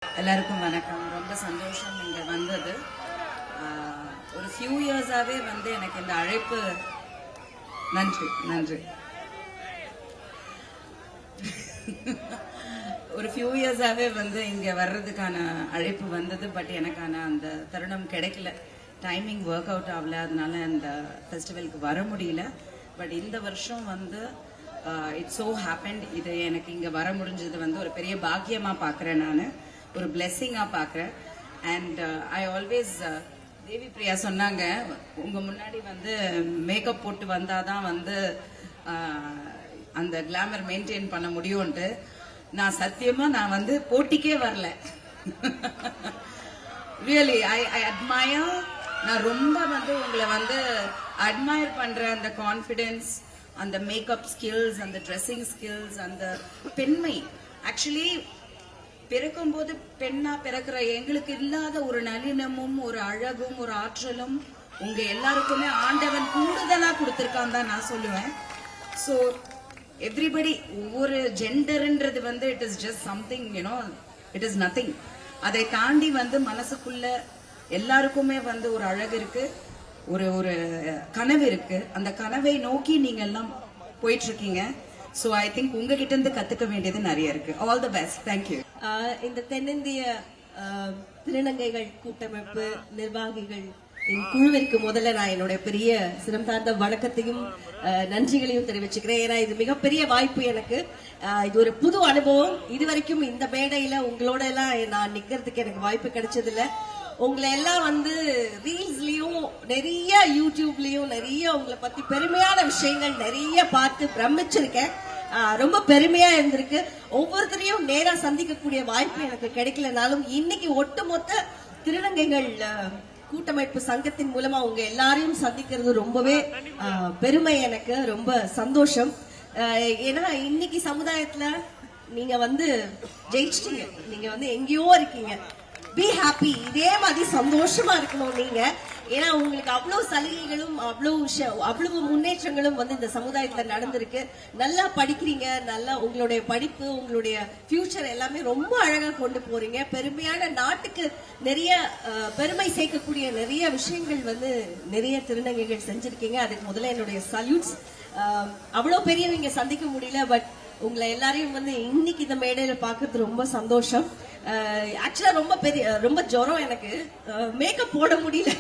எல்லாருக்கும் வணக்கம். ரொம்ப சந்தோஷம் இங்கே வந்தது. ஒரு ஃபியூ இயர்ஸாகவே எனக்கு இந்த அழைப்பு, நன்றி நன்றி ஒரு ஃபியூ இயர்ஸாகவே இங்கே வர்றதுக்கான அழைப்பு வந்தது. பட் எனக்கான அந்த தருணம் கிடைக்கல, டைமிங் ஒர்க் அவுட் ஆகல, அதனால அந்த ஃபெஸ்டிவலுக்கு வர முடியல. பட் இந்த வருஷம் இட்ஸ் ஸோ ஹேப்பன்ட். இது எனக்கு இங்கே வர முடிஞ்சது ஒரு பெரிய பாக்கியமாக பார்க்குறேன், நான் ஒரு பிளெஸ்ஸிங்காக பார்க்குறேன். அண்ட் ஐ ஆல்வேஸ் தேவி பிரியா சொன்னாங்க, உங்கள் முன்னாடி மேக்கப் போட்டு வந்தால் தான் அந்த கிளாமர் மெயின்டைன் பண்ண முடியும்ன்ட்டு. நான் சத்தியமாக நான் போட்டிக்கே வரல. Really I admire. நான் ரொம்ப உங்களை அட்மயர் பண்ணுறேன். அந்த கான்ஃபிடென்ஸ், அந்த மேக்கப் ஸ்கில்ஸ், அந்த ட்ரெஸ்ஸிங் ஸ்கில்ஸ், அந்த பெண்மை. ஆக்சுவலி பிறக்கும் போது பெண்ணா பிறக்கிற எங்களுக்கு இல்லாத ஒரு நளினமும் ஒரு அழகும் ஒரு ஆற்றலும் உங்க எல்லாருக்குமே ஆண்டவன் கூடுதலா கொடுத்திருக்கான் தான் நான் சொல்லுவேன். ஸோ எவ்ரிபடி, ஒவ்வொரு ஜெண்டர்ன்றது it is just something, it is nothing. அதை தாண்டி மனசுக்குள்ள எல்லாருக்குமே ஒரு அழகு இருக்கு, ஒரு ஒரு கனவு இருக்கு. அந்த கனவை நோக்கி நீங்க எல்லாம் போயிட்டு இருக்கீங்க. ஸோ ஐ திங்க் உங்ககிட்ட இருந்து கத்துக்க வேண்டியது நிறைய இருக்கு. All the best. தேங்க்யூ. இந்த தென்னிந்திய திருநங்கைகள் கூட்டமைப்பு நிர்வாகிகள் குழுவிற்கு முதல்ல நான் என்னுடைய பெரிய சிரம் சார்ந்த வணக்கத்தையும் நன்றிகளையும் தெரிவிச்சுக்கிறேன். ஏன்னா இது மிகப்பெரிய வாய்ப்பு எனக்கு. இது ஒரு புது அனுபவம். இதுவரைக்கும் இந்த மேடையில உங்களோட எல்லாம் நான் நிக்கிறதுக்கு எனக்கு வாய்ப்பு கிடைச்சது இல்ல. உங்களை எல்லாம் ரீல்ஸ்லயும் நிறைய யூடியூப்லயும் நிறைய உங்களை பத்தி பெருமையான விஷயங்கள் நிறைய பார்த்து பிரமிச்சிருக்கேன். ரொம்ப பெருமையா இருந்திருக்கு. ஒவ்வொருத்தரையும் நேரா சந்திக்கக்கூடிய வாய்ப்பு எனக்கு கிடைக்கலனாலும் இன்னைக்கு ஒட்டுமொத்த திருநங்கைகள் கூட்டமைப்பு சங்கத்தின் மூலமா உங்க எல்லாரையும் சந்திக்கிறது ரொம்பவே பெருமை, எனக்கு ரொம்ப சந்தோஷம். ஏன்னா இன்னைக்கு சமுதாயத்துல நீங்க ஜெயிச்சிட்டீங்க. நீங்க எங்கேயோ இருக்கீங்க. Be happy. இதே மாதிரி சந்தோஷமா இருக்கணும் நீங்க. ஏன்னா உங்களுக்கு அவ்வளவு சலுகைகளும் அவ்வளவு முன்னேற்றங்களும் இந்த சமுதாயத்துல நடந்திருக்கு. நல்லா படிக்கிறீங்க, நல்லா உங்களுடைய படிப்பு, உங்களுடைய ஃபியூச்சர் எல்லாமே ரொம்ப அழகா கொண்டு போறீங்க. பெருமையான நாட்டுக்கு நிறைய பெருமை சேர்க்கக்கூடிய நிறைய விஷயங்கள் நிறைய திருநங்கைகள் செஞ்சிருக்கீங்க. அதுக்கு முதல்ல என்னுடைய சல்யூட்ஸ். அவ்வளவு பெரியவங்க சந்திக்க முடியல, பட் உங்களை எல்லாரையும் இன்னைக்கு இந்த மேடையில பாக்குறது ரொம்ப சந்தோஷம். ஆக்சுவலா ரொம்ப ஜுரம் எனக்கு. மேக்கப் போட முடியல,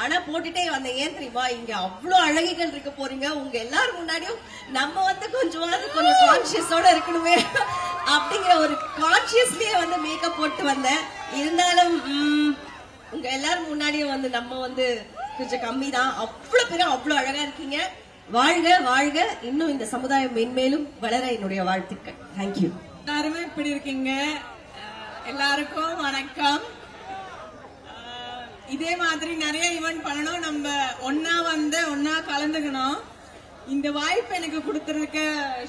ஆனா போட்டுட்டே வந்தேன். ஏன் தெரியுமா, இங்க அவ்வளவு அழகிகள் இருக்க போறீங்க. உங்க எல்லாரும் முன்னாடியும் நம்ம கொஞ்சம் கான்சியஸோட இருக்கணுமே அப்படிங்கிற ஒரு கான்சியஸ்லயே மேக்கப் போட்டு வந்தேன். இருந்தாலும் உங்க எல்லாரும் முன்னாடியும் நம்ம கொஞ்சம் கம்மி தான். அவ்வளவு பேரும் அவ்வளவு அழகா இருக்கீங்க. வாழ்க வாழ்க. இன்னும் இந்த சமுதாயம் மென்மேலும் வளர என்னுடைய வாழ்த்துக்கள். தேங்க்யூ. எல்லாருமே இப்படி இருக்கீங்க. எல்லாருக்கும் வணக்கம். இதே மாதிரி நிறைய ஈவென்ட் பண்ணணும். நம்ம ஒன்னா கலந்துக்கணும். இந்த வாய்ப்பு எனக்கு கொடுத்திருக்க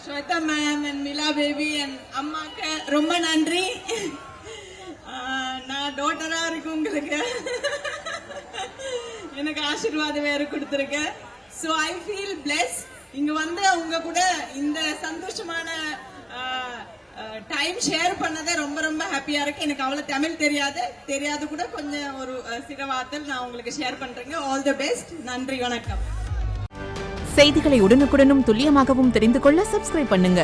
Swetha ma'am and Mila baby and அம்மாக்கு ரொம்ப நன்றி. நான் டாட்டரா இருக்கு உங்களுக்கு. எனக்கு ஆசீர்வாதம் வேற கொடுத்திருக்க. So I feel blessed. இங்க உங்க கூட இந்த சந்தோஷமான டைம் ஷேர் பண்ணதே ரொம்ப ரொம்ப ஹாப்பியா இருக்கு. எனக்கு அவ்வளவு தமிழ் தெரியாது கூட கொஞ்சம் ஒரு சில வார்த்தை நான் உங்களுக்கு ஷேர் பண்றேங்க. All the best. நன்றி, வணக்கம். செய்திகளை உடனுக்குடனும் துல்லியமாகவும் தெரிந்து கொள்ள சப்ஸ்கிரைப் பண்ணுங்க.